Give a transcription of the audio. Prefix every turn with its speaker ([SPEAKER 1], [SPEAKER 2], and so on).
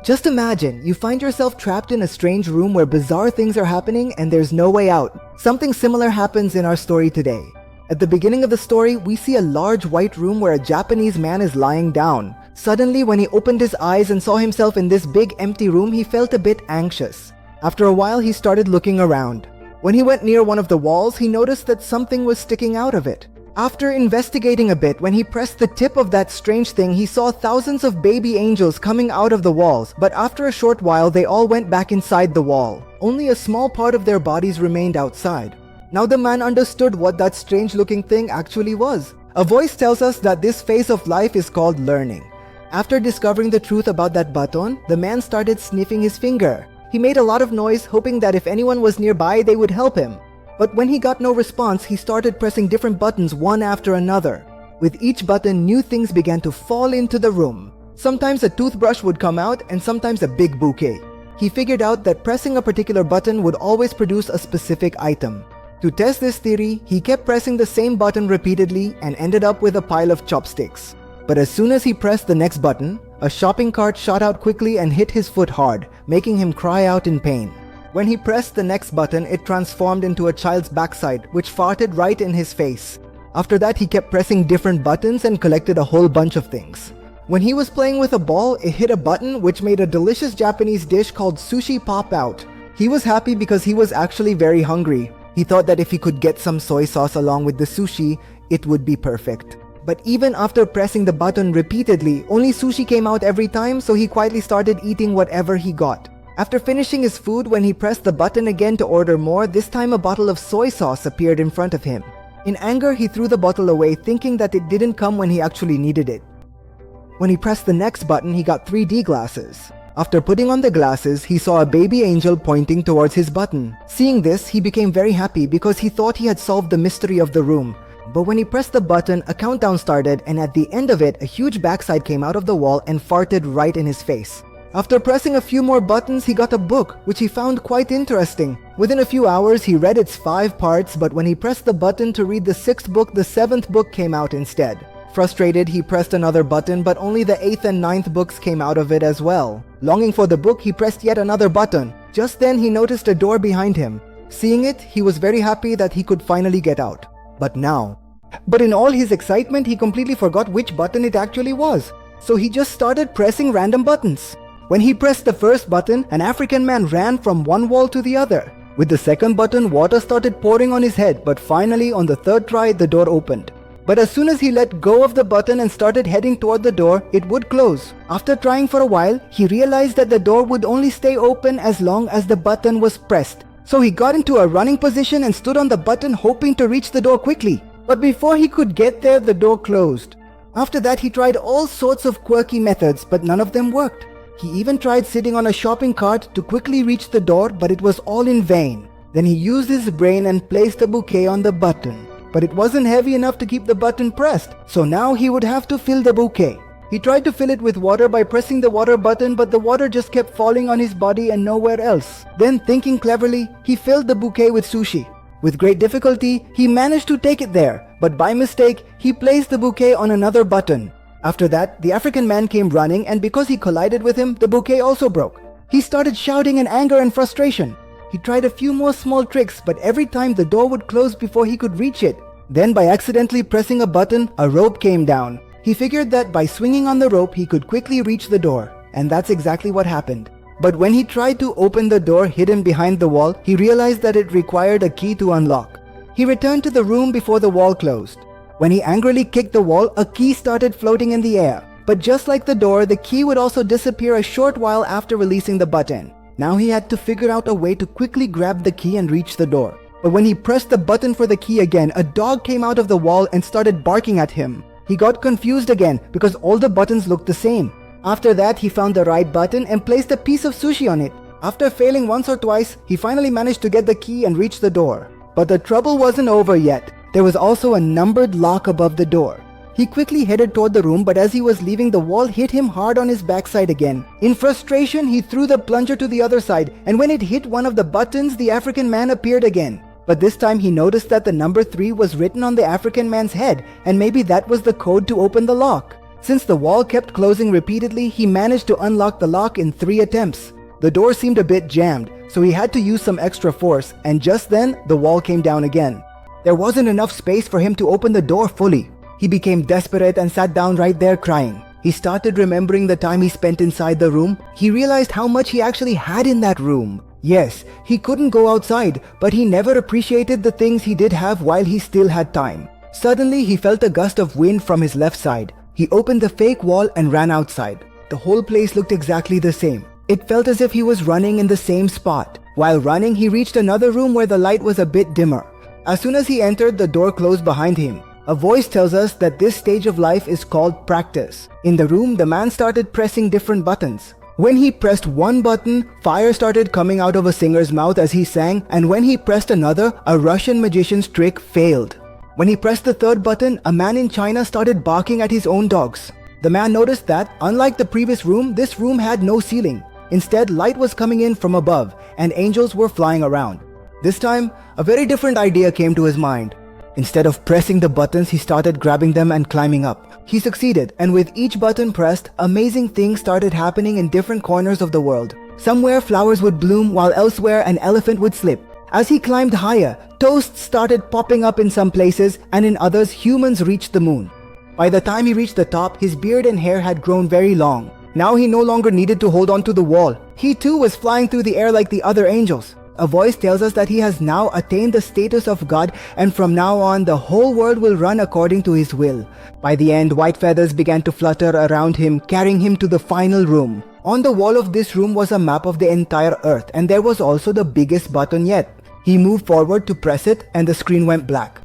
[SPEAKER 1] Just imagine, you find yourself trapped in a strange room where bizarre things are happening and there's no way out. Something similar happens in our story today. At the beginning of the story, we see a large white room where a Japanese man is lying down. Suddenly, when he opened his eyes and saw himself in this big empty room, he felt a bit anxious. After a while, he started looking around. When he went near one of the walls, he noticed that something was sticking out of it. After investigating a bit, when he pressed the tip of that strange thing, he saw thousands of baby angels coming out of the walls, but after a short while, they all went back inside the wall. Only a small part of their bodies remained outside. Now the man understood what that strange-looking thing actually was. A voice tells us that this phase of life is called learning. After discovering the truth about that button, the man started sniffing his finger. He made a lot of noise, hoping that if anyone was nearby, they would help him. But when he got no response, he started pressing different buttons one after another. With each button, new things began to fall into the room. Sometimes a toothbrush would come out and sometimes a big bouquet. He figured out that pressing a particular button would always produce a specific item. To test this theory, he kept pressing the same button repeatedly and ended up with a pile of chopsticks. But as soon as he pressed the next button, a shopping cart shot out quickly and hit his foot hard, making him cry out in pain. When he pressed the next button, it transformed into a child's backside, which farted right in his face. After that, he kept pressing different buttons and collected a whole bunch of things. When he was playing with a ball, it hit a button which made a delicious Japanese dish called sushi pop out. He was happy because he was actually very hungry. He thought that if he could get some soy sauce along with the sushi, it would be perfect. But even after pressing the button repeatedly, only sushi came out every time, so he quietly started eating whatever he got. After finishing his food, when he pressed the button again to order more, this time a bottle of soy sauce appeared in front of him. In anger, he threw the bottle away, thinking that it didn't come when he actually needed it. When he pressed the next button, he got 3D glasses. After putting on the glasses, he saw a baby angel pointing towards his button. Seeing this, he became very happy because he thought he had solved the mystery of the room. But when he pressed the button, a countdown started, and at the end of it, a huge backside came out of the wall and farted right in his face. After pressing a few more buttons, he got a book, which he found quite interesting. Within a few hours, he read its 5 parts, but when he pressed the button to read the 6th book, the 7th book came out instead. Frustrated, he pressed another button, but only the 8th and 9th books came out of it as well. Longing for the book, he pressed yet another button. Just then, he noticed a door behind him. Seeing it, he was very happy that he could finally get out. But in all his excitement, he completely forgot which button it actually was. So he just started pressing random buttons. When he pressed the first button, an African man ran from one wall to the other. With the second button, water started pouring on his head, but finally on the third try, the door opened. But as soon as he let go of the button and started heading toward the door, it would close. After trying for a while, he realized that the door would only stay open as long as the button was pressed. So he got into a running position and stood on the button hoping to reach the door quickly. But before he could get there, the door closed. After that, he tried all sorts of quirky methods, but none of them worked. He even tried sitting on a shopping cart to quickly reach the door, but it was all in vain. Then he used his brain and placed a bouquet on the button. But it wasn't heavy enough to keep the button pressed, so now he would have to fill the bouquet. He tried to fill it with water by pressing the water button, but the water just kept falling on his body and nowhere else. Then, thinking cleverly, he filled the bouquet with sushi. With great difficulty, he managed to take it there, but by mistake, he placed the bouquet on another button. After that, the African man came running, and because he collided with him, the bouquet also broke. He started shouting in anger and frustration. He tried a few more small tricks, but every time the door would close before he could reach it. Then by accidentally pressing a button, a rope came down. He figured that by swinging on the rope, he could quickly reach the door. And that's exactly what happened. But when he tried to open the door hidden behind the wall, he realized that it required a key to unlock. He returned to the room before the wall closed. When he angrily kicked the wall, a key started floating in the air. But just like the door, the key would also disappear a short while after releasing the button. Now he had to figure out a way to quickly grab the key and reach the door. But when he pressed the button for the key again, a dog came out of the wall and started barking at him. He got confused again because all the buttons looked the same. After that, he found the right button and placed a piece of sushi on it. After failing once or twice, he finally managed to get the key and reach the door. But the trouble wasn't over yet. There was also a numbered lock above the door. He quickly headed toward the room, but as he was leaving, the wall hit him hard on his backside again. In frustration, he threw the plunger to the other side, and when it hit one of the buttons, the African man appeared again. But this time he noticed that the number 3 was written on the African man's head, and maybe that was the code to open the lock. Since the wall kept closing repeatedly, he managed to unlock the lock in 3 attempts. The door seemed a bit jammed, so he had to use some extra force, and just then, the wall came down again. There wasn't enough space for him to open the door fully. He became desperate and sat down right there crying. He started remembering the time he spent inside the room. He realized how much he actually had in that room. Yes, he couldn't go outside, but he never appreciated the things he did have while he still had time. Suddenly, he felt a gust of wind from his left side. He opened the fake wall and ran outside. The whole place looked exactly the same. It felt as if he was running in the same spot. While running, he reached another room where the light was a bit dimmer. As soon as he entered, the door closed behind him. A voice tells us that this stage of life is called practice. In the room, the man started pressing different buttons. When he pressed one button, fire started coming out of a singer's mouth as he sang, and when he pressed another, a Russian magician's trick failed. When he pressed the third button, a man in China started barking at his own dogs. The man noticed that, unlike the previous room, this room had no ceiling. Instead, light was coming in from above, and angels were flying around. This time, a very different idea came to his mind. Instead of pressing the buttons, he started grabbing them and climbing up. He succeeded, and with each button pressed, amazing things started happening in different corners of the world. Somewhere flowers would bloom, while elsewhere an elephant would slip. As he climbed higher, toasts started popping up in some places, and in others, humans reached the moon. By the time he reached the top, his beard and hair had grown very long. Now he no longer needed to hold on to the wall. He too was flying through the air like the other angels. A voice tells us that he has now attained the status of God, and from now on the whole world will run according to his will. By the end, white feathers began to flutter around him, carrying him to the final room. On the wall of this room was a map of the entire earth, and there was also the biggest button yet. He moved forward to press it, and the screen went black.